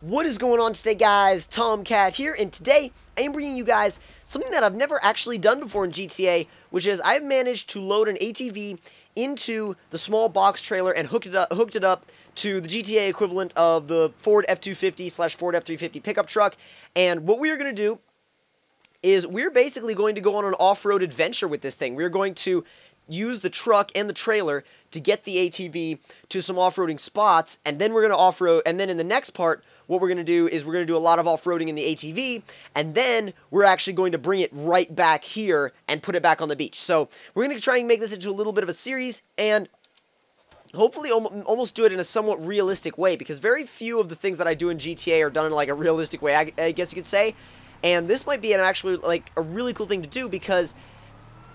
What is going on today, guys? Tomcat here, and today I am bringing you guys something that I've never actually done before in GTA, which is I've managed to load an ATV into the small box trailer and hooked it up to the GTA equivalent of the Ford F-250/Ford F-350 pickup truck. And what we are going to do is we're basically going to go on an off-road adventure with this thing. We're going to use the truck and the trailer to get the ATV to some off-roading spots, and then we're going to off-road, and then in the next part, what we're going to do is we're going to do a lot of off-roading in the ATV, and then we're actually going to bring it right back here and put it back on the beach. So we're going to try and make this into a little bit of a series, and hopefully almost do it in a somewhat realistic way, because very few of the things that I do in GTA are done in like a realistic way, I guess you could say. And this might be actually like a really cool thing to do, because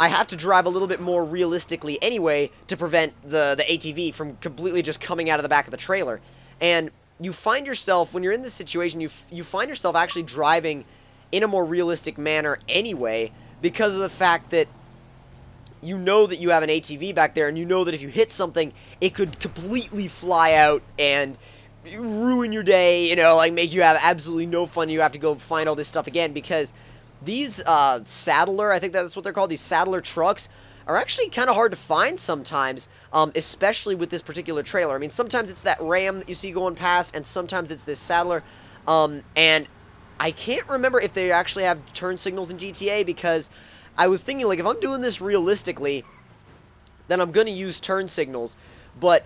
I have to drive a little bit more realistically anyway to prevent the ATV from completely just coming out of the back of the trailer. And you find yourself, when you're in this situation, you find yourself actually driving in a more realistic manner anyway, because of the fact that you know that you have an ATV back there, and you know that if you hit something, it could completely fly out and ruin your day, you know, like make you have absolutely no fun. You have to go find all this stuff again, because these saddler, I think that's what they're called, these saddler trucks are actually kind of hard to find sometimes, especially with this particular trailer. I mean, sometimes it's that Ram that you see going past, and sometimes it's this saddler, and I can't remember if they actually have turn signals in GTA, because I was thinking, like, if I'm doing this realistically, then I'm going to use turn signals, but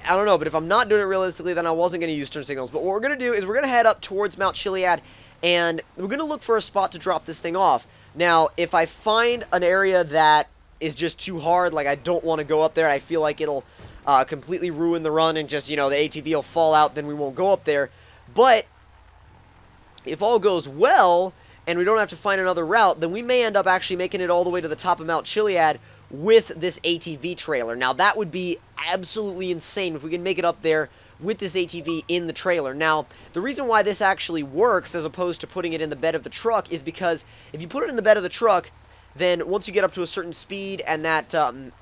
I don't know, but if I'm not doing it realistically, then I wasn't going to use turn signals. But what we're going to do is we're going to head up towards Mount Chiliad, and we're going to look for a spot to drop this thing off. Now, if I find an area that is just too hard, like I don't want to go up there, I feel like it'll completely ruin the run and just, you know, the ATV will fall out, then we won't go up there. But if all goes well, and we don't have to find another route, then we may end up actually making it all the way to the top of Mount Chiliad with this ATV trailer. Now, that would be absolutely insane if we can make it up there with this ATV in the trailer. Now, the reason why this actually works as opposed to putting it in the bed of the truck is because if you put it in the bed of the truck, then once you get up to a certain speed and that and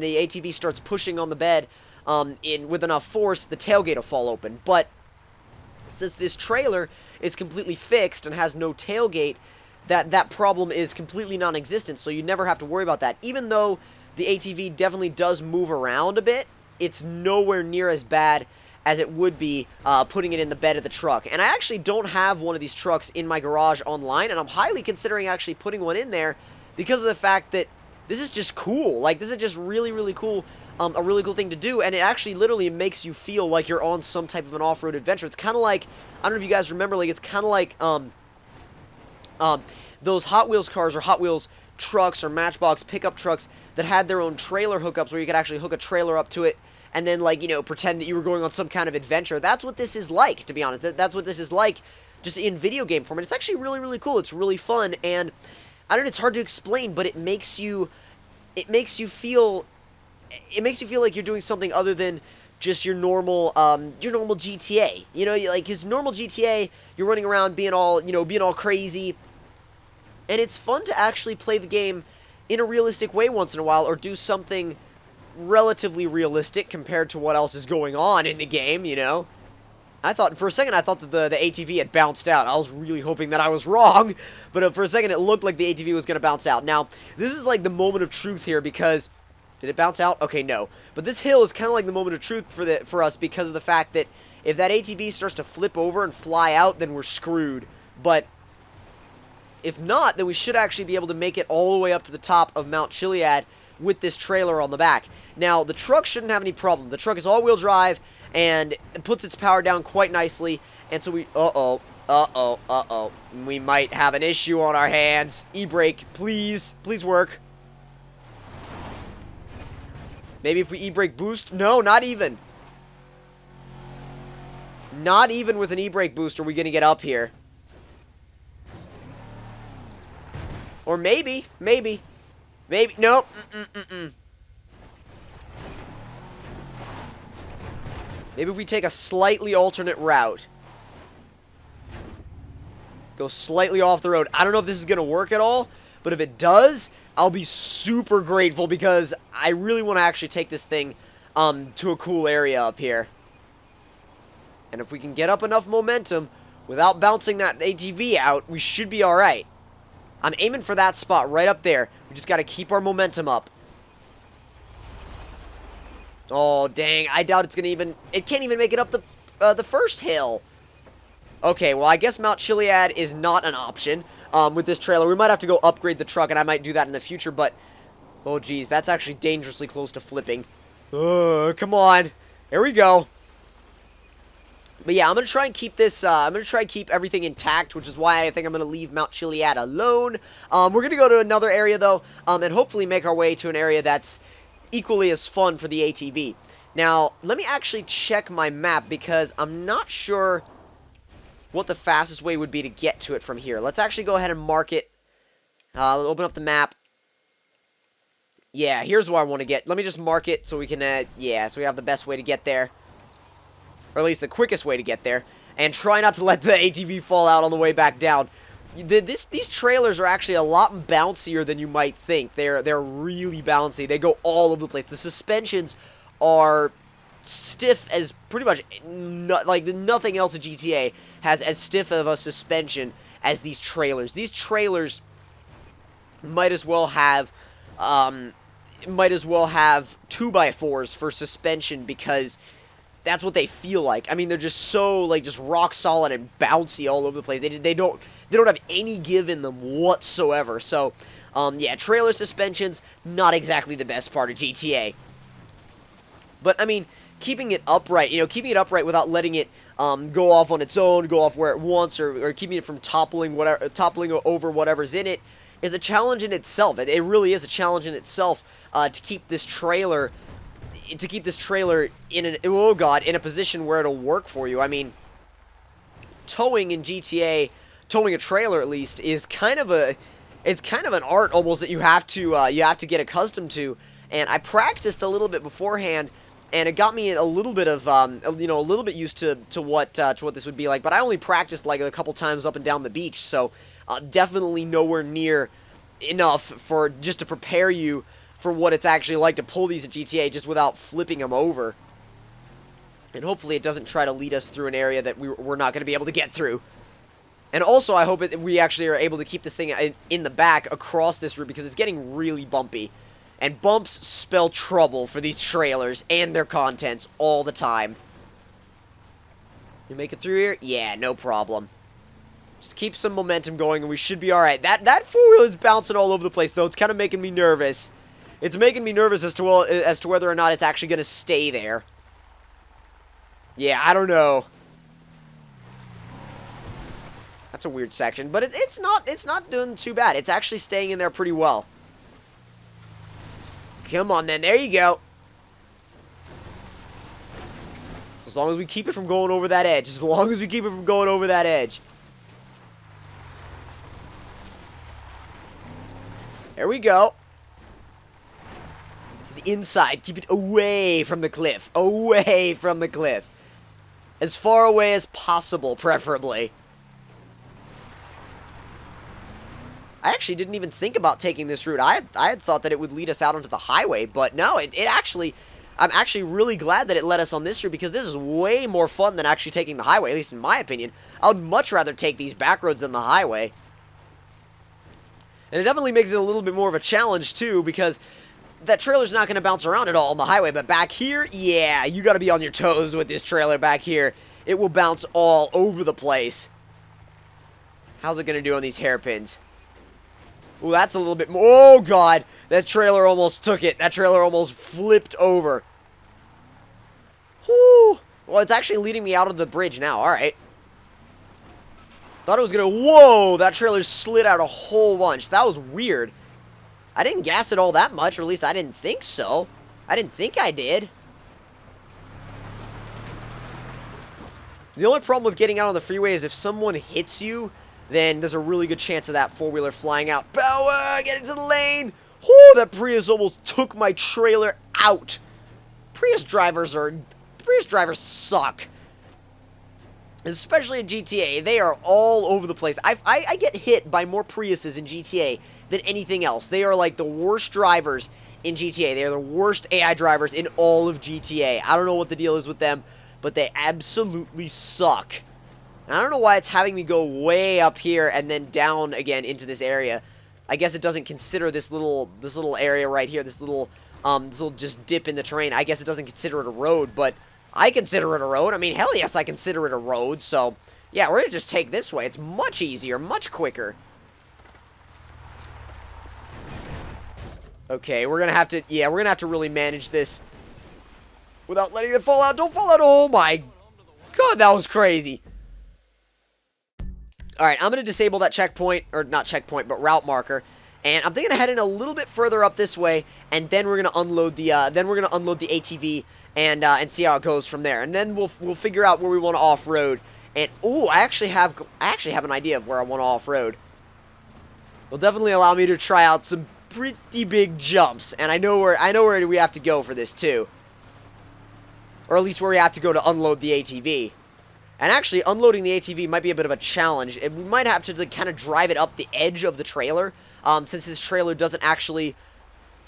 the ATV starts pushing on the bed with enough force, the tailgate will fall open. But since this trailer is completely fixed and has no tailgate, that problem is completely non-existent, so you never have to worry about that. Even though the ATV definitely does move around a bit, it's nowhere near as bad as it would be putting it in the bed of the truck. And I actually don't have one of these trucks in my garage online, and I'm highly considering actually putting one in there because of the fact that this is just cool. Like, this is just really, really cool, a really cool thing to do, and it actually literally makes you feel like you're on some type of an off-road adventure. It's kind of like, I don't know if you guys remember, like, it's kind of like those Hot Wheels cars or Hot Wheels trucks or Matchbox pickup trucks that had their own trailer hookups where you could actually hook a trailer up to it and then, like, you know, pretend that you were going on some kind of adventure. That's what this is like, to be honest. That's what this is like, just in video game form. And it's actually really, really cool. It's really fun, and I don't know, it's hard to explain, but it makes you feel like you're doing something other than just your normal GTA. You know, like his normal GTA, you're running around being all crazy, and it's fun to actually play the game in a realistic way once in a while, or do something relatively realistic compared to what else is going on in the game, you know? For a second, I thought that the ATV had bounced out. I was really hoping that I was wrong, but for a second, it looked like the ATV was going to bounce out. Now, this is like the moment of truth here, because did it bounce out? Okay, no. But this hill is kind of like the moment of truth for us, because of the fact that if that ATV starts to flip over and fly out, then we're screwed. But if not, then we should actually be able to make it all the way up to the top of Mount Chiliad with this trailer on the back. Now, the truck shouldn't have any problem. The truck is all-wheel drive, and it puts its power down quite nicely, and so we... we might have an issue on our hands. E-brake, please. Please work. Maybe if we e-brake boost? No, not even. Not even with an e-brake boost are we going to get up here. Or maybe. Nope. Maybe if we take a slightly alternate route. Go slightly off the road. I don't know if this is going to work at all, but if it does, I'll be super grateful, because I really want to actually take this thing to a cool area up here. And if we can get up enough momentum without bouncing that ATV out, we should be alright. I'm aiming for that spot right up there. We just got to keep our momentum up. Oh, dang. I doubt it's going to even... It can't even make it up the first hill. Okay, well, I guess Mount Chiliad is not an option with this trailer. We might have to go upgrade the truck, and I might do that in the future, but... Oh, geez, that's actually dangerously close to flipping. Come on. Here we go. But yeah, I'm going to try and keep this, I'm going to try and keep everything intact, which is why I think I'm going to leave Mount Chiliad alone. We're going to go to another area, though, and hopefully make our way to an area that's equally as fun for the ATV. Now, let me actually check my map, because I'm not sure what the fastest way would be to get to it from here. Let's actually go ahead and mark it. Open up the map. Yeah, here's where I want to get. Let me just mark it so we can, yeah, so we have the best way to get there. Or at least the quickest way to get there. And try not to let the ATV fall out on the way back down. These trailers are actually a lot bouncier than you might think. They're really bouncy. They go all over the place. The suspensions are stiff as pretty much like nothing else in GTA has as stiff of a suspension as these trailers. These trailers might as well have 2x4s for suspension, because that's what they feel like. I mean, they're just so, like, just rock solid and bouncy all over the place. They don't have any give in them whatsoever. So, yeah, trailer suspensions, not exactly the best part of GTA. But, I mean, keeping it upright, without letting it go off on its own, go off where it wants, or keeping it from toppling over whatever's in it, is a challenge in itself. It really is a challenge in itself to keep this trailer in a position where it'll work for you. I mean, towing in GTA, towing a trailer at least, is kind of an art almost that you have to get accustomed to. And I practiced a little bit beforehand, and it got me a little bit of a little bit used to what this would be like. But I only practiced like a couple times up and down the beach, so definitely nowhere near enough for just to prepare you for what it's actually like to pull these at GTA just without flipping them over. And hopefully it doesn't try to lead us through an area that we're not going to be able to get through. And also I hope we actually are able to keep this thing in the back across this route, because it's getting really bumpy. And bumps spell trouble for these trailers and their contents all the time. You make it through here? Yeah, no problem. Just keep some momentum going and we should be alright. That four-wheel is bouncing all over the place, though. It's kind of making me nervous. It's making me nervous as to whether or not it's actually going to stay there. Yeah, I don't know. That's a weird section, but it's not doing too bad. It's actually staying in there pretty well. Come on, then. There you go. As long as we keep it from going over that edge. As long as we keep it from going over that edge. There we go. To the inside. Keep it away from the cliff. Away from the cliff. As far away as possible, preferably. I actually didn't even think about taking this route. I had thought that it would lead us out onto the highway, but no, it actually... I'm actually really glad that it led us on this route, because this is way more fun than actually taking the highway, at least in my opinion. I would much rather take these back roads than the highway. And it definitely makes it a little bit more of a challenge, too, because that trailer's not going to bounce around at all on the highway, but back here, yeah, you got to be on your toes with this trailer back here. It will bounce all over the place. How's it going to do on these hairpins? Ooh, that's a little bit more. Oh, God. That trailer almost took it. That trailer almost flipped over. Whew. Well, it's actually leading me out of the bridge now. All right. Thought it was going to... Whoa! That trailer slid out a whole bunch. That was weird. I didn't gas it all that much, or at least I didn't think so. I didn't think I did. The only problem with getting out on the freeway is if someone hits you, then there's a really good chance of that four-wheeler flying out. Power! Get into the lane! Whoo! That Prius almost took my trailer out. Prius drivers suck. Especially in GTA. They are all over the place. I get hit by more Priuses in GTA than anything else. They are like the worst drivers in GTA. They are the worst AI drivers in all of GTA. I don't know what the deal is with them, but they absolutely suck. I don't know why it's having me go way up here and then down again into this area. I guess it doesn't consider this little area right here, this little just dip in the terrain. I guess it doesn't consider it a road, but I consider it a road. I mean, hell yes, I consider it a road. So, yeah, we're gonna just take this way. It's much easier, much quicker. Okay, we're gonna have to really manage this without letting it fall out. Don't fall out. Oh my god, that was crazy. Alright, I'm going to disable that checkpoint, or not checkpoint, but route marker, and I'm thinking of heading a little bit further up this way, and then we're going to unload the, ATV, and see how it goes from there, and then we'll figure out where we want to off-road, and, ooh, I actually have an idea of where I want to off-road. It'll definitely allow me to try out some pretty big jumps, and I know where we have to go for this, too. Or at least where we have to go to unload the ATV. And actually, unloading the ATV might be a bit of a challenge. We might have to kind of drive it up the edge of the trailer, since this trailer doesn't actually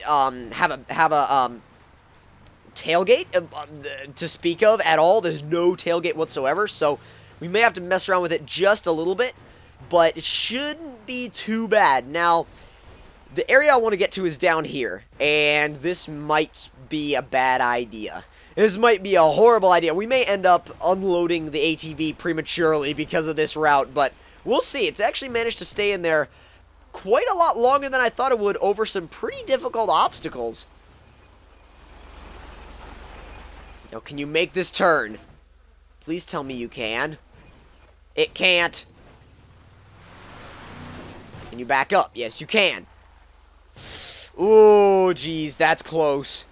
have a tailgate to speak of at all. There's no tailgate whatsoever, so we may have to mess around with it just a little bit, but it shouldn't be too bad. Now, the area I want to get to is down here, and this might be a bad idea. This might be a horrible idea. We may end up unloading the ATV prematurely because of this route, but we'll see. It's actually managed to stay in there quite a lot longer than I thought it would over some pretty difficult obstacles. Now, can you make this turn? Please tell me you can. It can't. Can you back up? Yes, you can. Ooh, geez, that's close.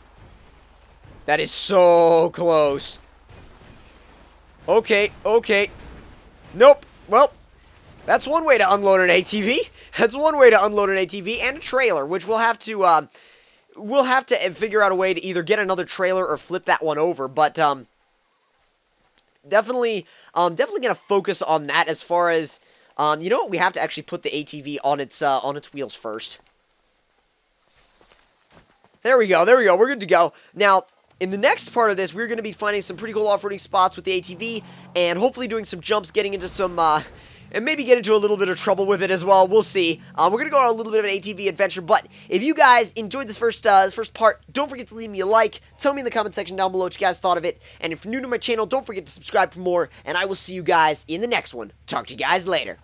That is so close. Okay, okay. Nope. Well, that's one way to unload an ATV. That's one way to unload an ATV and a trailer, which we'll have to figure out a way to either get another trailer or flip that one over. But definitely gonna focus on that as far as you know what? We have to actually put the ATV on its wheels first. There we go. There we go. We're good to go. Now, in the next part of this, we're going to be finding some pretty cool off-roading spots with the ATV, and hopefully doing some jumps, getting into some, and maybe get into a little bit of trouble with it as well. We'll see. We're going to go on a little bit of an ATV adventure, but if you guys enjoyed this first part, don't forget to leave me a like. Tell me in the comment section down below what you guys thought of it, and if you're new to my channel, don't forget to subscribe for more, and I will see you guys in the next one. Talk to you guys later.